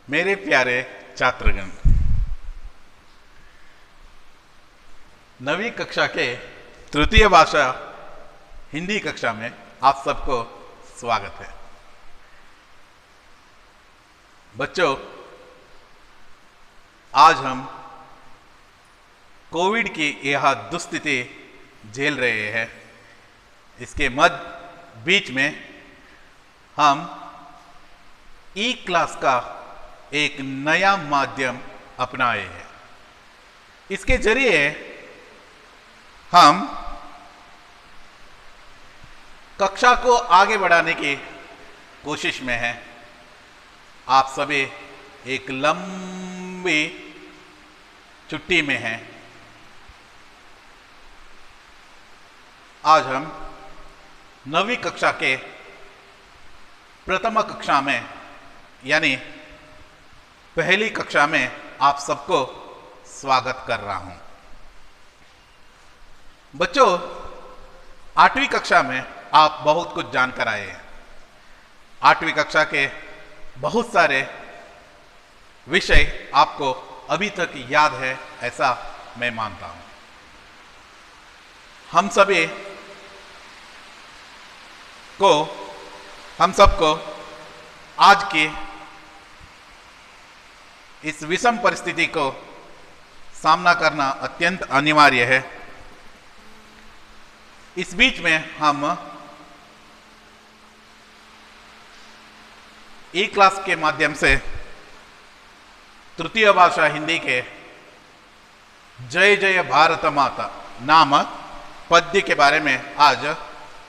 मेरे प्यारे छात्रगण, नवीं कक्षा के तृतीय भाषा हिंदी कक्षा में आप सबको स्वागत है। बच्चों, आज हम कोविड की यह दुस्थिति झेल रहे हैं। इसके बीच में हम ई क्लास का एक नया माध्यम अपनाए हैं। इसके जरिए हम कक्षा को आगे बढ़ाने की कोशिश में हैं। आप सभी एक लंबी छुट्टी में हैं। आज हम नवीं कक्षा के प्रथम कक्षा में यानी पहली कक्षा में आप सबको स्वागत कर रहा हूं। बच्चों, 8वीं कक्षा में आप बहुत कुछ जानकर आए हैं। 8वीं कक्षा के बहुत सारे विषय आपको अभी तक याद है, ऐसा मैं मानता हूं। हम सबको आज की इस विषम परिस्थिति को सामना करना अत्यंत अनिवार्य है। इस बीच में हम ई क्लास के माध्यम से तृतीय भाषा हिंदी के जय जय भारत माता नामक पद्य के बारे में आज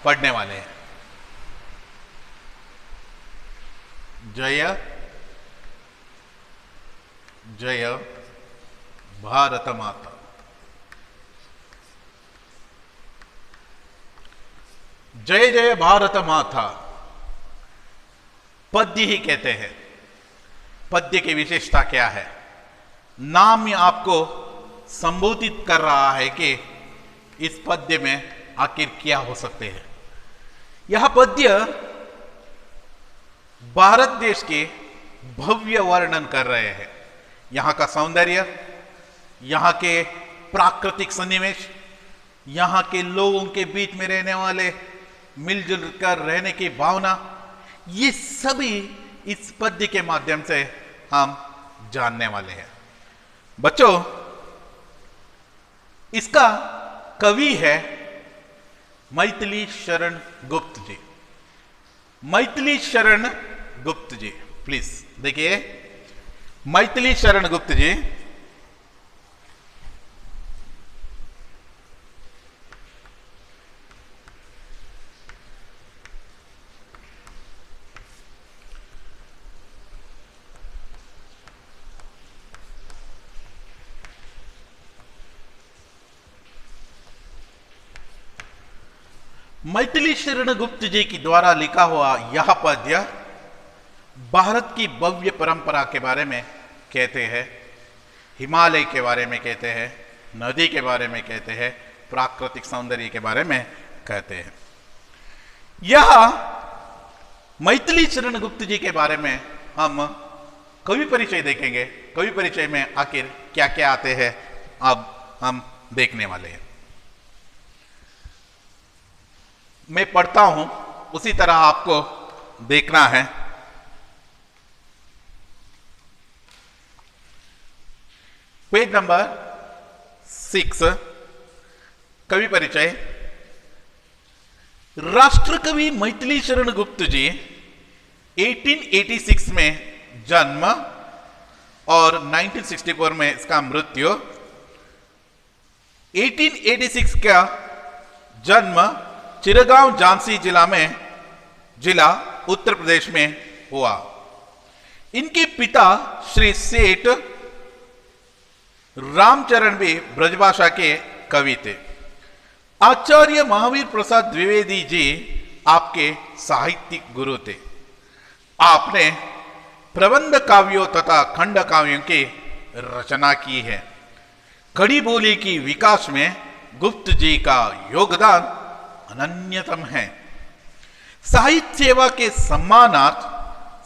पढ़ने वाले हैं। जय जय भारत माता। जय जय भारत माता पद्य ही कहते हैं। पद्य की विशेषता क्या है? नाम आपको संबोधित कर रहा है कि इस पद्य में आखिर क्या हो सकते हैं। यह पद्य भारत देश के भव्य वर्णन कर रहे हैं। यहाँ का सौंदर्य, यहाँ के प्राकृतिक सन्निवेश, यहाँ के लोगों के बीच में रहने वाले मिलजुल कर रहने की भावना, ये सभी इस पद्य के माध्यम से हम जानने वाले हैं। बच्चों, इसका कवि है मैथिली शरण गुप्त जी। मैथिली शरण गुप्त जी, प्लीज देखिए। मैथिली शरण गुप्त जी मैथिली शरण गुप्त जी के द्वारा लिखा हुआ यह पद्य भारत की भव्य परंपरा के बारे में कहते हैं, हिमालय के बारे में कहते हैं, नदी के बारे में कहते हैं, प्राकृतिक सौंदर्य के बारे में कहते हैं। यह मैथिली शरण गुप्त जी के बारे में हम कवि परिचय देखेंगे। कवि परिचय में आखिर क्या क्या आते हैं अब हम देखने वाले हैं। मैं पढ़ता हूं, उसी तरह आपको देखना है। पेज नंबर 6, कवि परिचय। राष्ट्रकवि मैथिली शरण गुप्त जी 1886 में जन्म और 1964 में इसका मृत्यु। 1886 का जन्म चिरगांव झांसी जिला उत्तर प्रदेश में हुआ। इनके पिता श्री सेठ रामचरण भी ब्रजभाषा के कवि थे। आचार्य महावीर प्रसाद द्विवेदी जी आपके साहित्यिक गुरु थे। आपने प्रबंध काव्यों तथा खंड काव्यों की रचना की है। खड़ी बोली की विकास में गुप्त जी का योगदान अनन्यतम है। साहित्य सेवा के सम्मानार्थ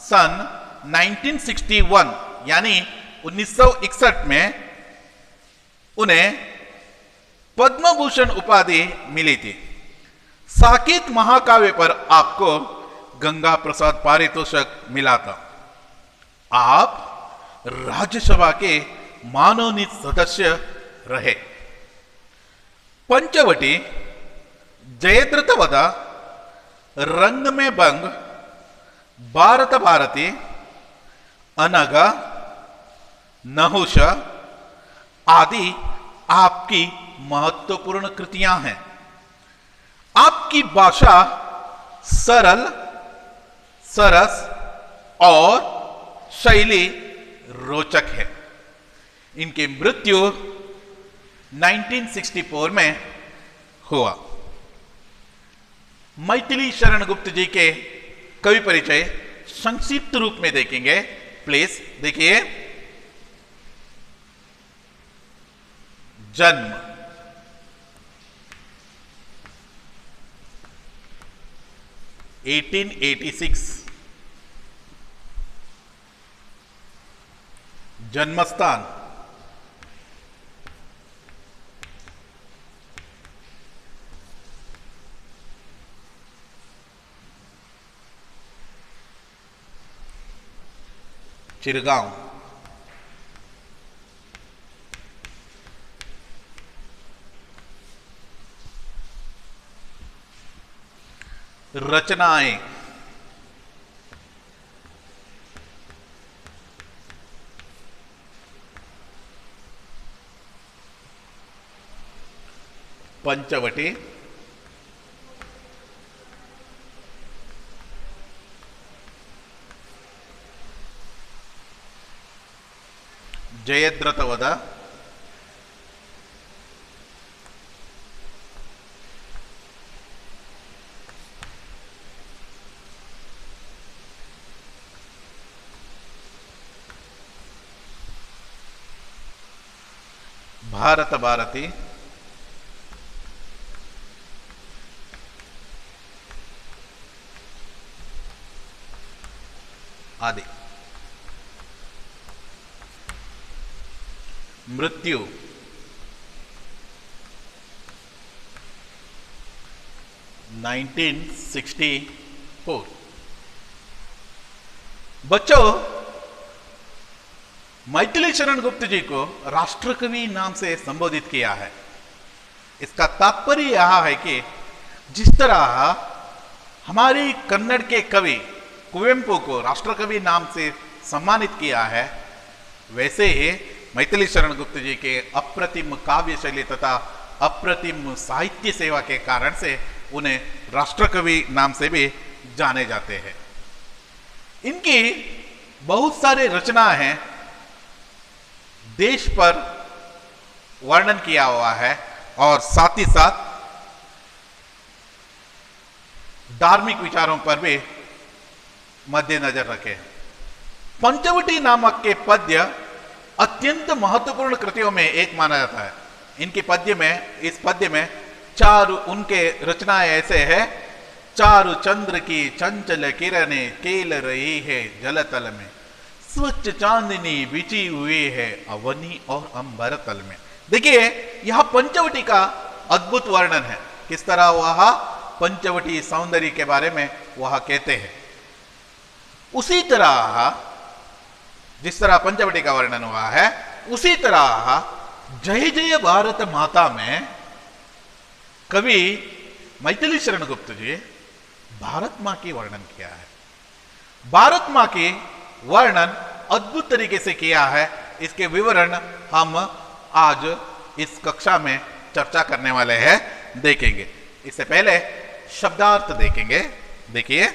सन 1961 यानी 1961 में उन्हें पद्म भूषण उपाधि मिली थी। साकेत महाकाव्य पर आपको गंगा प्रसाद पारितोषिक मिला था। आप राज्यसभा के मनोनीत सदस्य रहे। पंचवटी, जयद्रथ वध, रंग में भंग, भारत भारती, अनग, नहुष आदि आपकी महत्वपूर्ण कृतियां हैं। आपकी भाषा सरल, सरस और शैली रोचक है। इनकी मृत्यु 1964 में हुआ। मैथिली शरण गुप्त जी के कवि परिचय संक्षिप्त रूप में देखेंगे। प्लीज देखिए। जन्म 1886, जन्मस्थान चिरगांव, रचनाएं पंचवटी, जयद्रथ वध, भारत भारती, आदि। मृत्यु 1964। बच्चों, मैथिली शरण गुप्त जी को राष्ट्रकवि नाम से संबोधित किया है। इसका तात्पर्य यह है कि जिस तरह हमारी कन्नड़ के कवि कुवेंपु को राष्ट्रकवि नाम से सम्मानित किया है, वैसे ही मैथिली शरण गुप्त जी के अप्रतिम काव्य शैली तथा अप्रतिम साहित्य सेवा के कारण से उन्हें राष्ट्रकवि नाम से भी जाने जाते हैं। इनकी बहुत सारे रचना हैं, देश पर वर्णन किया हुआ है और साथ ही साथ धार्मिक विचारों पर भी मद्देनजर रखे। पंचवटी नामक के पद्य अत्यंत महत्वपूर्ण कृतियों में एक माना जाता है। इनके पद्य में, इस पद्य में चारु उनके रचनाएं ऐसे हैं। चारु चंद्र की चंचल किरणें खेल रही है जलतल में, स्वच्छ चांदनी बिछी हुई है अवनी और अंबर तल में। देखिए, यह पंचवटी का अद्भुत वर्णन है। किस तरह वह पंचवटी सौंदर्य के बारे में वह कहते हैं। उसी तरह जिस तरह पंचवटी का वर्णन हुआ है, उसी तरह जय जय भारत माता में कवि मैथिली शरण गुप्त जी भारत मां की वर्णन किया है। भारत मां की वर्णन अद्भुत तरीके से किया है। इसके विवरण हम आज इस कक्षा में चर्चा करने वाले हैं, देखेंगे। इससे पहले शब्दार्थ देखेंगे। देखिए,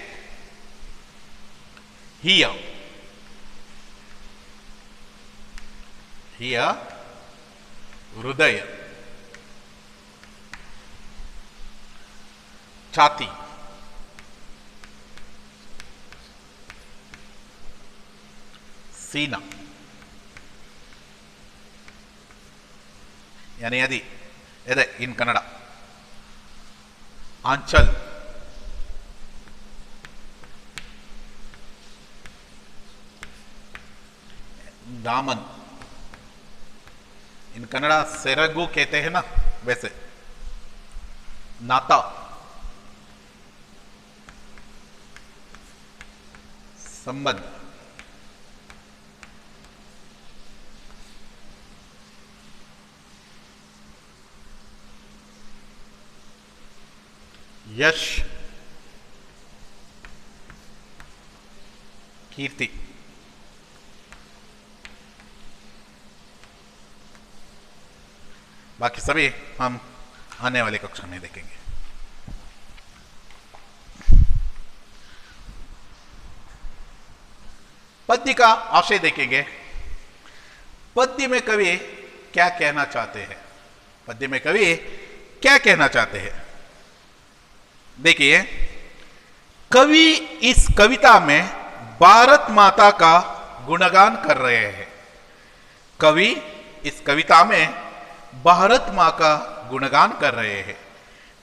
हिया, हिया हृदय, छाती, सीना यानी यदि एदे इन कन्नड़, आंचल, दामन, इन कन्नड़ा सेरगु कहते हैं ना, वैसे नाता, संबंध। यश, कीर्ति। बाकी सभी हम आने वाली कक्षा में देखेंगे। पद्य का आशय देखेंगे। पद्य में कवि क्या कहना चाहते हैं? पद्य में कवि क्या कहना चाहते हैं? देखिए, कवि इस कविता में भारत माता का गुणगान कर रहे हैं। कवि इस कविता में भारत मां का गुणगान कर रहे हैं।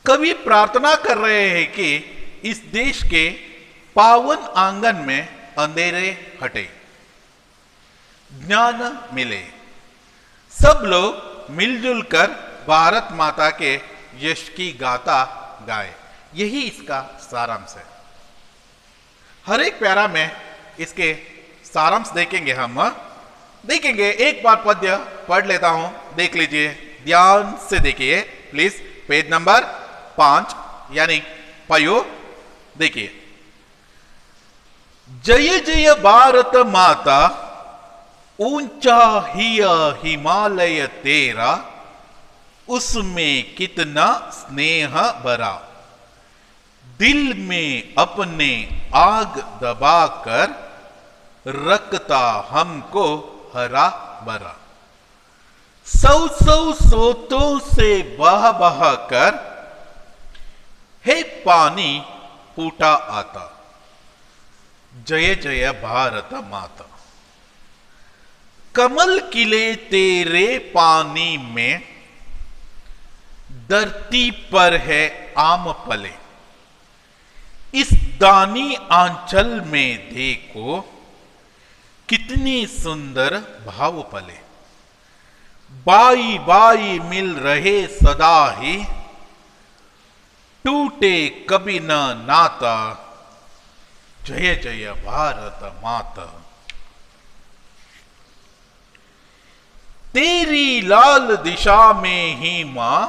कवि प्रार्थना कर रहे हैं कि इस देश के पावन आंगन में अंधेरे हटे, ज्ञान मिले, सब लोग मिलजुल कर भारत माता के यश की गाथा गाए। यही इसका सारांश है। हर एक प्यारा में इसके सारांश देखेंगे हम। देखेंगे, एक बार पद्य पढ़ लेता हूं, देख लीजिए, ध्यान से देखिए प्लीज। पेज नंबर 5 यानी पयो। देखिए, जय जय भारत माता, ऊंचा हिया हिमालय तेरा, उसमें कितना स्नेह भरा, दिल में अपने आग दबाकर रखता हमको हरा भरा, सौ सौ सोतों से बह बह कर हे पानी फूटा आता, जय जय भारत माता। कमल खिले तेरे पानी में, धरती पर है आम पले, इस दानी आंचल में देखो कितनी सुंदर भाव पले, बाई बाई मिल रहे सदा ही, टूटे कभी न नाता, जय जय भारत माता। तेरी लाल दिशा में ही मां,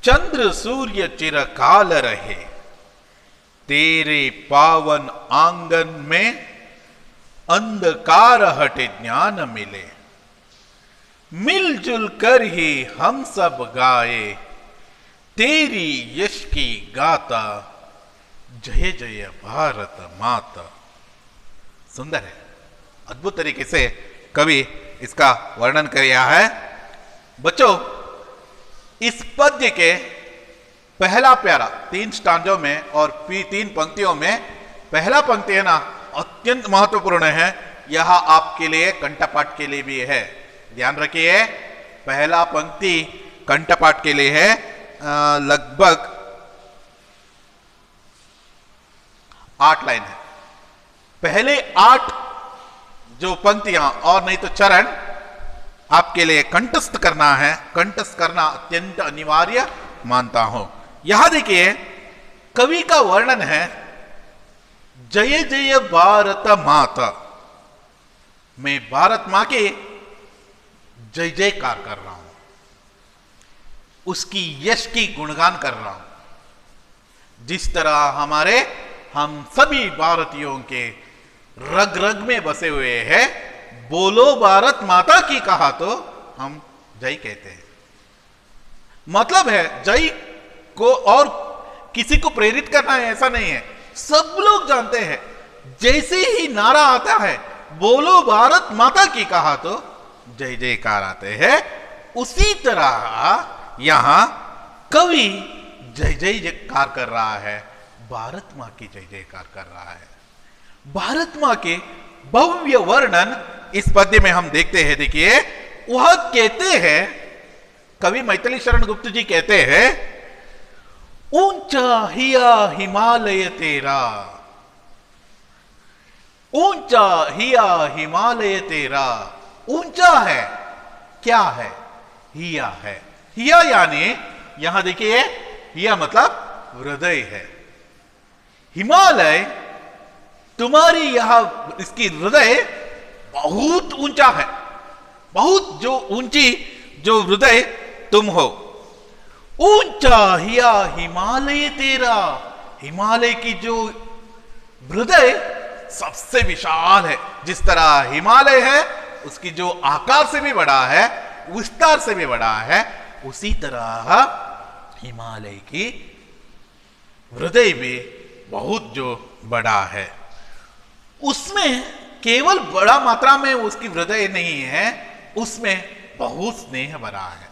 चंद्र सूर्य चिरकाल रहे, तेरे पावन आंगन में अंधकार हटे ज्ञान मिले, मिलजुल कर ही हम सब गाए तेरी यश की गाथा, जय जय भारत माता। सुंदर है, अद्भुत तरीके से कवि इसका वर्णन किया है। बच्चों, इस पद्य के पहला प्यारा 3 स्टांजों में और 3 पंक्तियों में, पहला पंक्ति है ना, अत्यंत महत्वपूर्ण है। यह आपके लिए कंठपाठ के लिए भी है। ध्यान रखिए, पहला पंक्ति कंठपाठ के लिए है। लगभग 8 लाइन है। पहले 8 जो पंक्तियां और नहीं तो चरण आपके लिए कंठस्थ करना है। कंठस्थ करना अत्यंत अनिवार्य मानता हूं। यहां देखिए, कवि का वर्णन है, जय जय भारत माता। मैं भारत मां के जय जयकार कर रहा हूं, उसकी यश की गुणगान कर रहा हूं। जिस तरह हम सभी भारतीयों के रग रग में बसे हुए हैं, बोलो भारत माता की कहा तो हम जय कहते हैं। मतलब है, जय को और किसी को प्रेरित करना है ऐसा नहीं है। सब लोग जानते हैं, जैसे ही नारा आता है बोलो भारत माता की कहा तो जय जयकार आते हैं। उसी तरह यहां कवि जय जय जयकार कर रहा है, भारत मां की जय जयकार कर रहा है। भारत मां के भव्य वर्णन इस पद्य में हम देखते हैं। देखिए, वह कहते हैं, कवि मैथिली शरण गुप्त जी कहते हैं, ऊंचा हिया हिमालय तेरा, ऊंचा हिया हिमालय तेरा, ऊंचा है, क्या है? हिया है। हिया यानी यहां देखिए, हिया मतलब हृदय है। हिमालय तुम्हारी यह इसकी हृदय बहुत ऊंचा है, बहुत जो ऊंची जो हृदय तुम हो। ऊंचा हिया हिमालय तेरा, हिमालय की जो हृदय सबसे विशाल है। जिस तरह हिमालय है उसकी जो आकार से भी बड़ा है, विस्तार से भी बड़ा है, उसी तरह हिमालय की हृदय भी बहुत जो बड़ा है। उसमें केवल बड़ा मात्रा में उसकी हृदय नहीं है, उसमें बहुत स्नेह भरा है।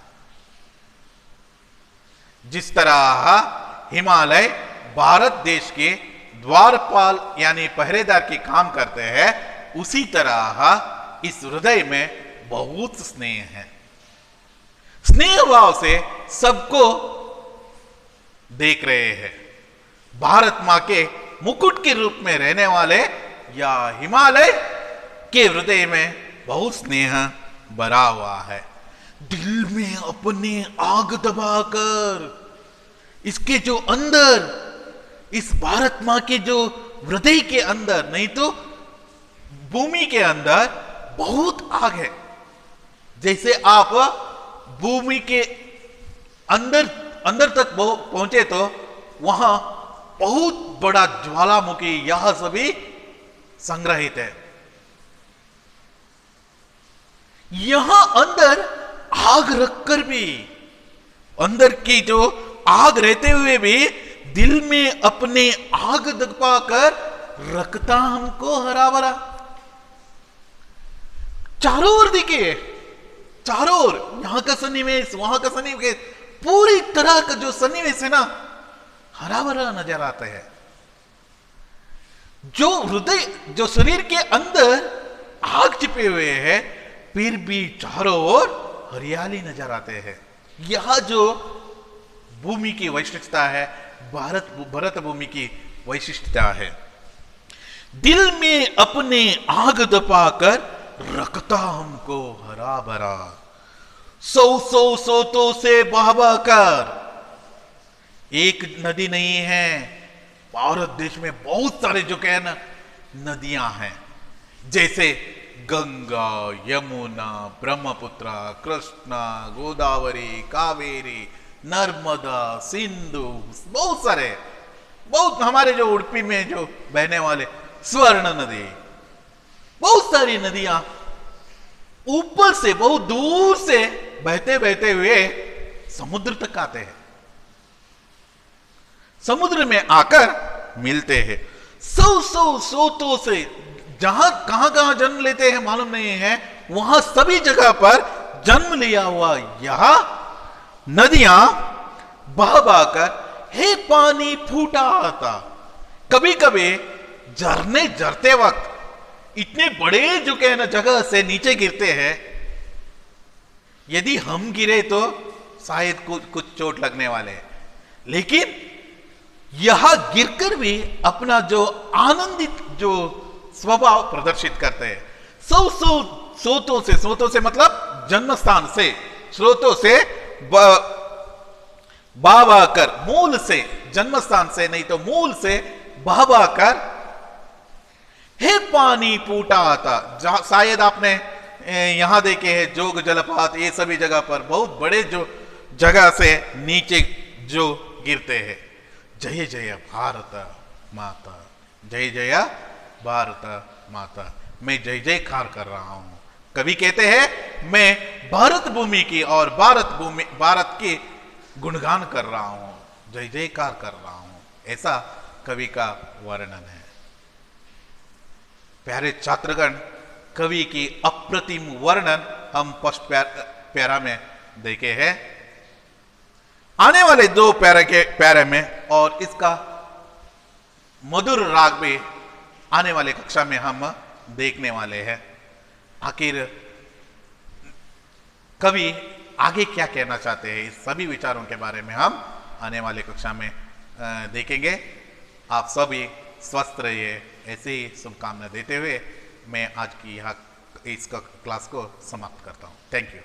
जिस तरह हिमालय भारत देश के द्वारपाल यानी पहरेदार की काम करते हैं, उसी तरह इस हृदय में बहुत स्नेह है। स्नेह भाव से सबको देख रहे हैं। भारत मां के मुकुट के रूप में रहने वाले या हिमालय के हृदय में बहुत स्नेह भरा हुआ है। दिल में अपने आग दबाकर इसके जो अंदर, इस भारत मां के जो हृदय के अंदर, नहीं तो भूमि के अंदर बहुत आग है। जैसे आप भूमि के अंदर तक पहुंचे तो वहां बहुत बड़ा ज्वालामुखी यह सभी संग्रहित है। यहां अंदर आग रखकर भी, अंदर की जो आग रहते हुए भी दिल में अपने आग दबाकर रखता हमको हरा भरा। चारों ओर देखिए, चारों ओर यहां का सन्निवेश, वहां का सन्निवेश, पूरी तरह का जो सन्निवेश है ना, हरा भरा नजर आता है। जो हृदय, जो शरीर के अंदर आग छिपे हुए हैं, फिर भी चारों ओर हरियाली नजर आते हैं। यह जो भूमि की वैशिष्टता है, भारत भूमि की वैशिष्टता है। दिल में अपने आग दबाकर रखता हमको हरा भरा, सौ सौ सोतों से बह बहकर। एक नदी नहीं है, भारत देश में बहुत सारे जो कहे ना नदियां हैं, जैसे गंगा, यमुना, ब्रह्मपुत्र, कृष्णा, गोदावरी, कावेरी, नर्मदा, सिंधु, बहुत सारे, बहुत हमारे जो उडुपी में जो बहने वाले स्वर्ण नदी, बहुत सारी नदियां ऊपर से बहुत दूर से बहते बहते हुए समुद्र तक आते हैं, समुद्र में आकर मिलते हैं। सौ सौ सोतों से जहां कहां जन्म लेते हैं मालूम नहीं है, वहां सभी जगह पर जन्म लिया हुआ यह नदियां बह बहकर हे पानी फूटा आता। कभी कभी झरने झरते वक्त इतने बड़े जो कहे ना जगह से नीचे गिरते हैं, यदि हम गिरे तो शायद कुछ चोट लगने वाले हैं, लेकिन यह गिरकर भी अपना जो आनंदित जो स्वभाव प्रदर्शित करते हैं। सौ सौ सोतों से मतलब जन्म स्थान से, स्रोतों से बह कर, मूल से, जन्म स्थान से नहीं तो मूल से बह कर हे पानी फूटा आता। शायद आपने यहां देखे हैं जोग जलपात, ये सभी जगह पर बहुत बड़े जो जगह से नीचे जो गिरते हैं। जय जय भारत माता, जय जय भारत माता। मैं जय जयकार कर रहा हूं। कवि कहते हैं मैं भारत भूमि की और भारत की गुणगान कर रहा हूं, जय जयकार कर रहा हूं, ऐसा कवि का वर्णन है। प्यारे छात्रगण, कवि की अप्रतिम वर्णन हम फर्स्ट प्यारा में देखे हैं। आने वाले दो प्यारे में और इसका मधुर राग भी आने वाले कक्षा में हम देखने वाले हैं। आखिर कवि आगे क्या कहना चाहते हैं, इस सभी विचारों के बारे में हम आने वाले कक्षा में देखेंगे। आप सभी स्वस्थ रहिए, ऐसे ही शुभकामना देते हुए मैं आज की यहाँ इस क्लास को समाप्त करता हूँ। Thank you.